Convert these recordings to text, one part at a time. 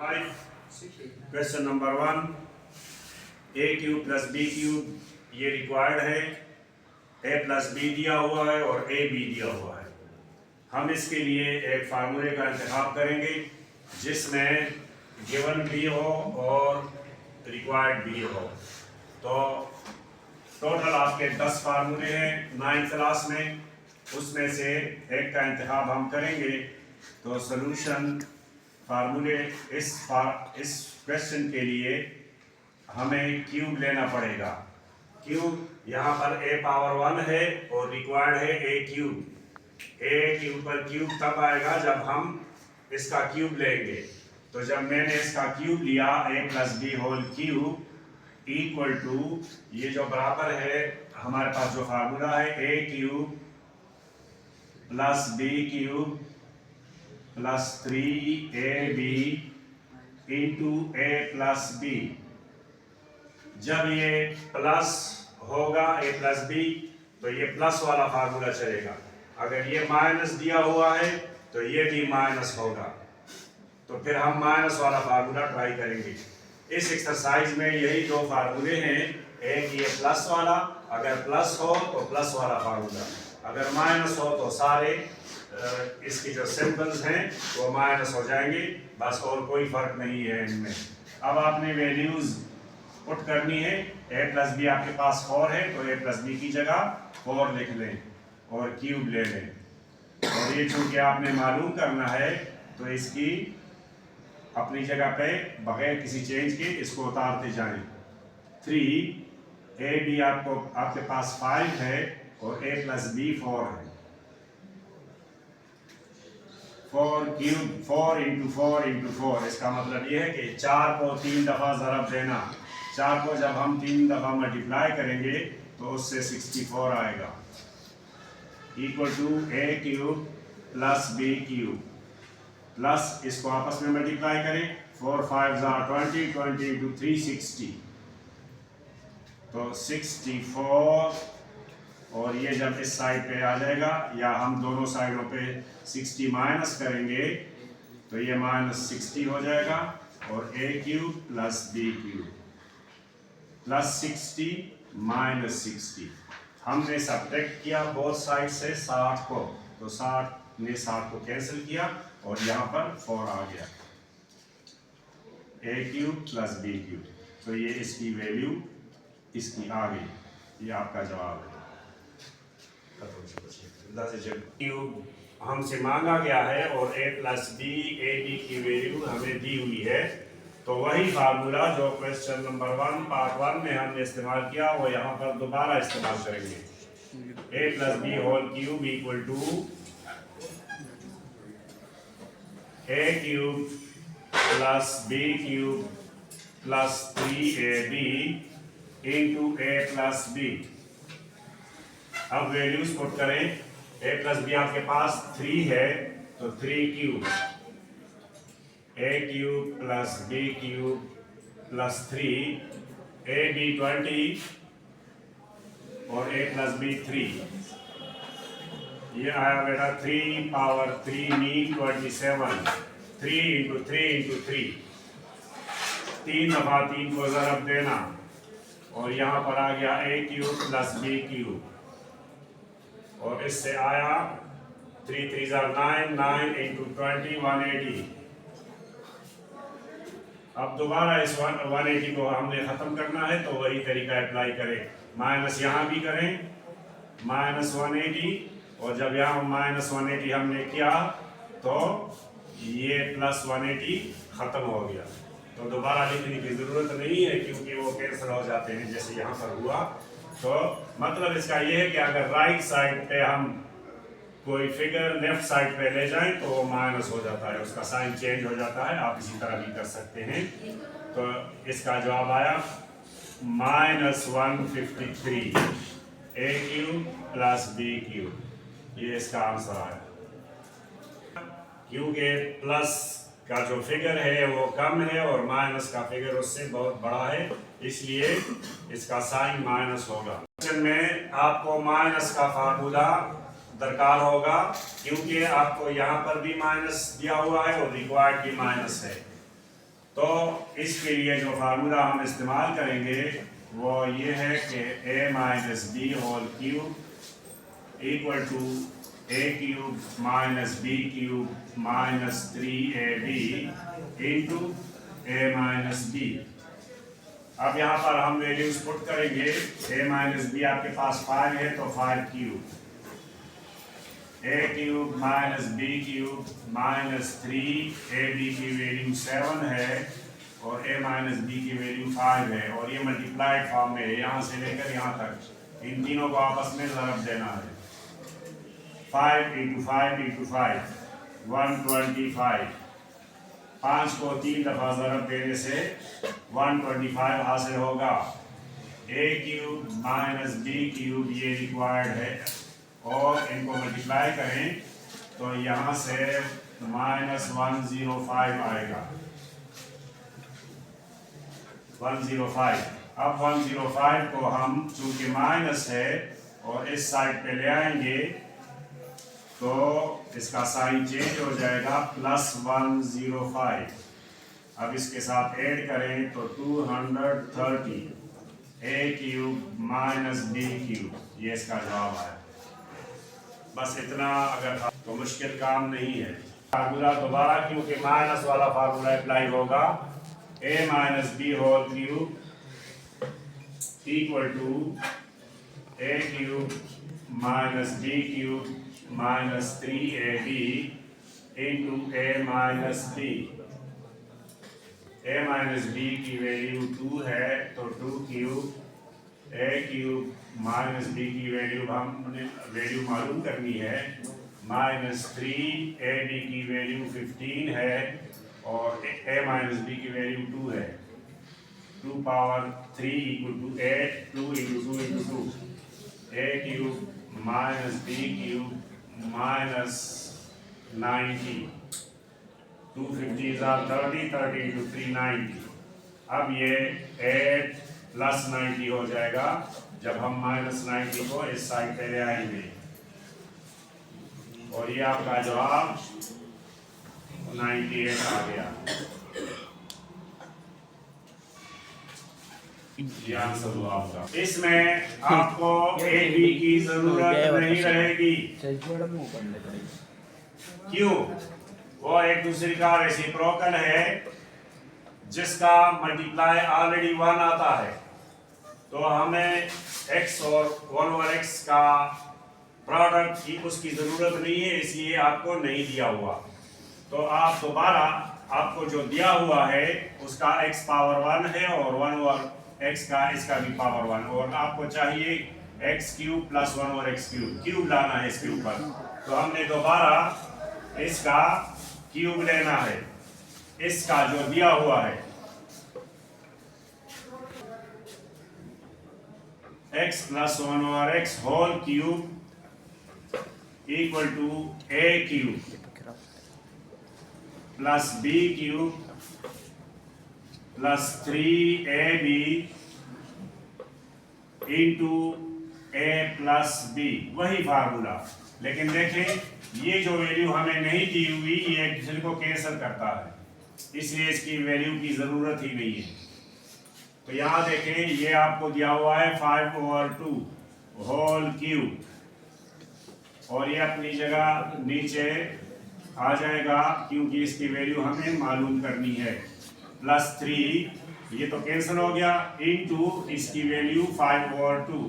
Question number 1, ए cube plus B cube ये required है। ए plus B दिया हुआ है और ए बी दिया हुआ है। हम इसके लिए एक फार्मूले का इंतखाब करेंगे जिसमें गिवन भी हो और रिक्वायर्ड भी हो। तो टोटल आपके 10 फार्मूले हैं 9th क्लास में, उसमें से एक का इंतखाब हम करेंगे। तो सॉल्यूशन फार्मूले इस क्वेश्चन के लिए हमें क्यूब लेना पड़ेगा। क्यूब यहाँ पर a पावर 1 है और रिक्वायर्ड है a क्यूब। a के ऊपर क्यूब तब आएगा जब हम इसका क्यूब लेंगे। तो जब मैंने इसका क्यूब लिया a plus B whole cube equal to ये जो बराबर है हमारे पास जो फार्मूला है a cube plus b cube plus 3ab into a plus B. जब ये प्लस होगा a प्लस बी तो ये प्लस वाला फार्मूला चलेगा। अगर ये माइनस दिया हुआ है तो ये भी माइनस होगा, तो फिर हम माइनस वाला फार्मूला ट्राई करेंगे। इस एक्सरसाइज में यही दो फार्मूले हैं, एक ये प्लस वाला, अगर प्लस हो तो प्लस वाला फार्मूला, अगर माइनस हो तो सारे इसके जो सिंबल्स हैं वो माइनस हो जाएंगे, बस और कोई फर्क नहीं है इनमें। अब आपने वैल्यूज पुट करनी है। a प्लस बी आपके पास 4 है तो a प्लस बी की जगह 4 लिख लें और क्यूब ले लें। और ये चूंकि आपने मालूम करना है तो इसकी अपनी जगह पे बगैर किसी चेंज के इसको उतारते जाएं। 3 a b आपके पास 5 है और a प्लस बी 4 है। 4 क्यूब 4 इंटू 4 इंटू 4, इसका मतलब ये है कि 4 को 3 दफ़ा ज़रब देना। 4 को जब हम 3 दफ़ा मल्टीप्लाई करेंगे तो उससे 64 आएगा equal to a cube plus b cube plus इसको आपस में मल्टीप्लाई करें। 4 5 20, 20 इंटू 3 60, तो 64। और ये जब इस साइड पे आ जाएगा या हम दोनों साइडों पे 60 माइनस करेंगे तो ये माइनस 60 हो जाएगा और a cube plus b cube plus 60 minus 60। हमने सब्ट्रैक्ट किया बोथ साइड से 60 को, तो 60 ने 60 को कैंसिल किया और यहाँ पर 4 आ गया। a cube plus b cube, तो ये इसकी वैल्यू इसकी आ गई। ये आपका जवाब है। क्यूब हमसे मांगा गया है और a plus B A B की वैल्यू हमें दी हुई है, तो वही फार्मूला जो क्वेश्चन नंबर 1 पार्ट 1 में हमने इस्तेमाल किया वो यहाँ पर दोबारा इस्तेमाल करेंगे। a plus B whole cube equal to a cube plus b cube plus 3ab into a plus b। अब वैल्यूज पुट करें। a प्लस बी आपके पास 3 है तो 3 cube, a cube plus b cube plus 3 a b 20 और a plus b 3। ये आया बेटा 3 पावर 3 मीन 27। 3 इंटू 3 इंटू 3, 3 दफा 3 को ज़रब देना और यहाँ पर आ गया a cube plus b cube और इससे आया 3 3 9 9 इंटू 20 180। अब दोबारा इस 180 को हमने ख़त्म करना है तो वही तरीका अप्लाई करें। माइनस यहाँ भी करें माइनस 180, और जब यहाँ माइनस 180 हमने किया तो ये प्लस 180 ख़त्म हो गया। तो दोबारा लिखने की ज़रूरत नहीं है क्योंकि वो कैंसिल हो जाते हैं जैसे यहाँ पर हुआ। तो मतलब इसका ये है कि अगर राइट साइड पे हम कोई फिगर लेफ्ट साइड पे ले जाएं तो वो माइनस हो जाता है, उसका साइन चेंज हो जाता है। आप इसी तरह भी कर सकते हैं। तो इसका जवाब आया minus 153 a cube plus b cube, ये इसका आंसर आया। क्योंकि प्लस का जो फिगर है वो कम है और माइनस का फिगर उससे बहुत बड़ा है, इसलिए इसका साइन माइनस होगा। क्वेश्चन में आपको माइनस का फार्मूला दरकार होगा क्योंकि आपको यहाँ पर भी माइनस दिया हुआ है और रिक्वायर्ड भी माइनस है। तो इसके लिए जो फार्मूला हम इस्तेमाल करेंगे वो ये है कि a minus B whole cube equal to a cube minus B cube minus 3ab into a minus B. अब यहाँ पर हम वैल्यूज पुट करेंगे। a माइनस बी आपके पास 5 है तो 5 cube, a cube minus B cube minus 3ab की वैल्यू 7 है और a माइनस बी की वैल्यू 5 है और ये मल्टीप्लाइड फॉर्म में है, यहाँ से लेकर यहाँ तक इन तीनों को आपस में ज़रब देना है। 5 इंटू 5 इंटू 5 125, 5 को 3 दफ़ा ज़रब देने से 125 हासिल होगा। a cube minus B cube ये रिक्वायर्ड है और इनको मल्टीप्लाई करें तो यहाँ से माइनस 105 आएगा। 105। अब 105 को हम चूंकि माइनस है और इस साइड पे ले आएंगे तो इसका साइन चेंज हो जाएगा प्लस 105। अब इसके साथ ऐड करें तो 230 a cube minus B cube ये इसका जवाब है। बस इतना, अगर तो मुश्किल काम नहीं है। फार्मूला दोबारा क्योंकि माइनस वाला फार्मूला अप्लाई होगा, a minus B whole cube equal to a cube minus B cube minus 3ab into a minus B. a minus B की वैल्यू 2 है तो 2 cube, a cube minus B की value हमने value मालूम करनी है, minus 3ab की value 15 है और a माइनस बी की वैल्यू 2 है। 2 power 3 equal to 8, 2 into 2 into 2, a cube minus B cube minus 90, 2 50 30, 30 इंटू 3 90। अब ये 8 प्लस 90 हो जाएगा जब हम माइनस 90 को इस साइड पे ले आएंगे और ये आपका जवाब 98 आ गया। ये आंसर हुआ आपका। इसमें आपको ए बी की जरूरत नहीं रहेगी। क्यों? वो एक दूसरे का रेसिप्रोकल है जिसका मल्टीप्लाई ऑलरेडी 1 आता है, तो हमें x और 1/x का प्रोडक्ट की उसकी ज़रूरत नहीं है, इसलिए आपको नहीं दिया हुआ। तो आप दोबारा आपको जो दिया हुआ है उसका x पावर 1 है और 1/x का इसका भी पावर 1, और आपको चाहिए x cube plus 1/x cube लाना है इसके ऊपर, तो हमने दोबारा इसका क्यूब लेना है इसका जो दिया हुआ है। x plus 1/x whole cube equal to a cube plus b cube plus 3ab into a plus b, वही फार्मूला। लेकिन देखें ये जो वैल्यू हमें नहीं दी हुई ये एक दूसरे को कैंसिल करता है, इसलिए इसकी वैल्यू की ज़रूरत ही नहीं है। तो यहाँ देखें ये आपको दिया हुआ है 5/2 होल क्यूब और ये अपनी जगह नीचे आ जाएगा क्योंकि इसकी वैल्यू हमें मालूम करनी है। प्लस 3 ये तो कैंसिल हो गया इनटू इसकी वैल्यू 5/2।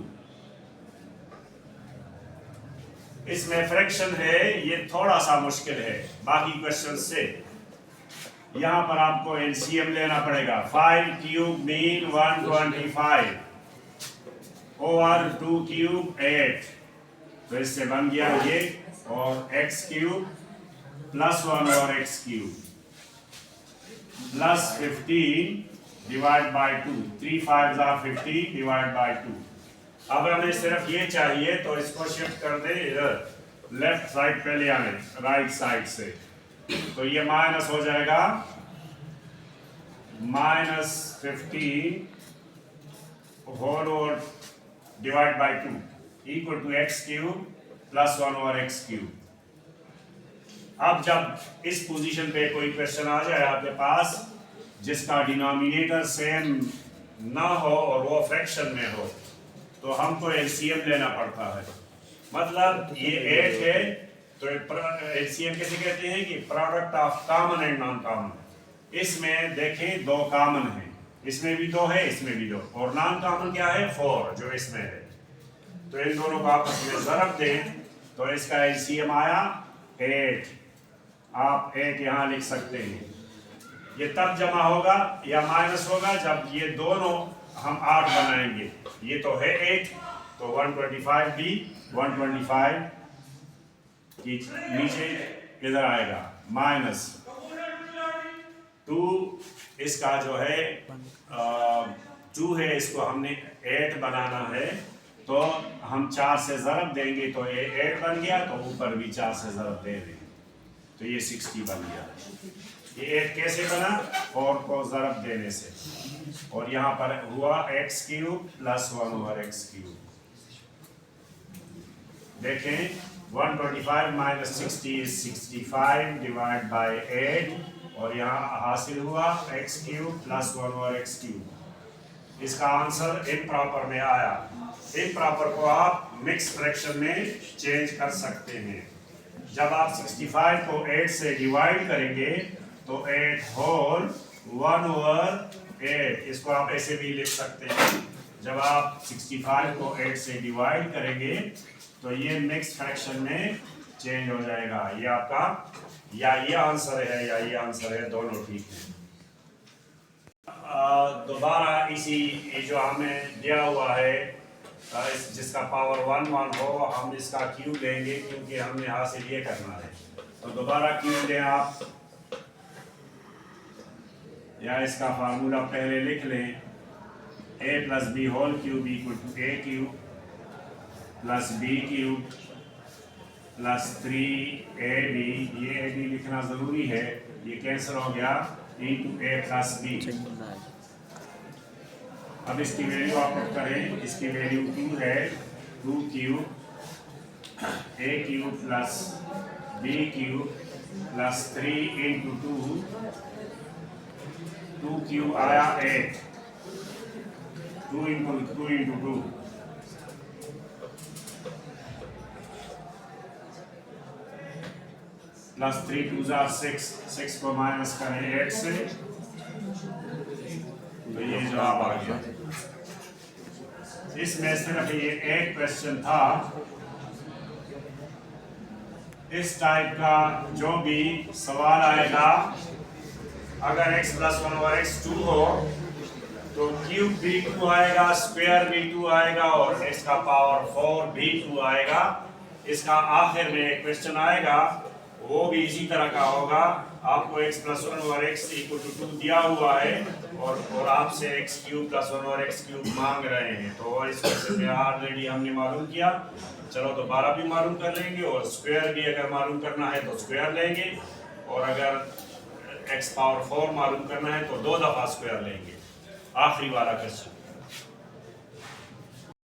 इसमें फ्रैक्शन है, ये थोड़ा सा मुश्किल है बाकी क्वेश्चन से। यहाँ पर आपको एलसीएम लेना पड़ेगा। 5 क्यूब मीन 125 ओवर 2 क्यूब 8, तो इससे बन गया ये, और x cube plus 1/x cube plus 15 divide by 2, 3 5 15 divide by 2। अब हमें सिर्फ ये चाहिए तो इसको शिफ्ट कर दे इधर लेफ्ट साइड पे ले आने राइट साइड से, तो ये माइनस हो जाएगा -15 whole over divide by 2 equal to x cube plus 1/x cube. अब जब इस पोजीशन पे कोई क्वेश्चन आ जाए आपके पास जिसका डिनोमिनेटर सेम ना हो और वो फ्रैक्शन में हो, तो हमको एलसीएम लेना पड़ता है। मतलब ये 8 है तो एलसीएम कैसे कहते हैं कि product of common and non common. इसमें देखें 2 कॉमन है, इसमें भी 2 है, इसमें भी 2, और नॉन कॉमन क्या है 4 जो इसमें है। तो इन दोनों को आपस में ज़रब दें तो इसका एलसीएम आया 8। आप 8 यहाँ लिख सकते हैं। ये तब जमा होगा या माइनस होगा जब ये दोनों हम 8 बनाएंगे। ये तो है 8, तो 125 भी 125 की नीचे इधर आएगा माइनस 2। इसका जो है 2 है, इसको हमने 8 बनाना है तो हम 4 से ज़रब देंगे तो ये 8 बन गया, तो ऊपर भी 4 से ज़रब दे देंगे तो ये 60 बन गया। ये 8 कैसे बना? 4 को ज़रब देने से, और यहाँ पर हुआ x³ प्लस 1/x³। देखें 125 माइनस 60 इज 65 डिवाइड बाय 8, और यहाँ हासिल हुआ x³ प्लस 1/x³। इसका आंसर इम्प्रॉपर में आया। इम्प्रॉपर को आप मिक्स फ्रैक्शन में चेंज कर सकते हैं। जब आप 65 को 8 से डिवाइड करेंगे तो 8 होल 1/8, इसको आप ऐसे भी लिख सकते हैं। जब आप 65 को 8 से डिवाइड करेंगे तो ये मिक्स फ्रैक्शन में चेंज हो जाएगा। ये आपका या ये आंसर है या ये आंसर है, दोनों ठीक है। दोबारा इसी जो हमें दिया हुआ है जिसका पावर 1 हो, हम इसका क्यूब लेंगे क्योंकि हमने हासिल ये करना है। तो दोबारा क्यूब लें आप, या इसका फार्मूला पहले लिख लें। a plus B whole cube equal to a³ plus b³ plus 3ab। ये ab लिखना ज़रूरी है, ये कैंसिल हो गया, इंटू a प्लस b। अब इसकी वैल्यू आप पुट करें, इसकी वैल्यू 2 है, 2³ a³ plus b³ plus 3 into 2, 2³ आया 8, 2 इंटू 2 प्लस 3 2 जार 6, 6 को माइनस करें 8 से, तो ये जवाब आ गया। इसमें सिर्फ ये एक क्वेश्चन था। इस टाइप का जो भी सवाल आएगा, अगर x प्लस 1/x² हो तो क्यूब भी 2 आएगा, स्क्वायर भी 2 आएगा, और इसका पावर 4 भी 2 आएगा। इसका आखिर में एक क्वेश्चन आएगा, वो भी इसी तरह का होगा। आपको x plus 1/x equal to 2 दिया हुआ है और आपसे x³ प्लस 1/x³ मांग रहे हैं। तो इस क्वेश्चन में ऑलरेडी हमने मालूम किया, चलो दोबारा भी मालूम कर लेंगे। और स्क्वायर भी अगर मालूम करना है तो स्क्वायर लेंगे, और अगर x पावर 4 मालूम करना है तो 2 दफ़ा स्क्वायर लेंगे। आखिरी वाला क्वेश्चन।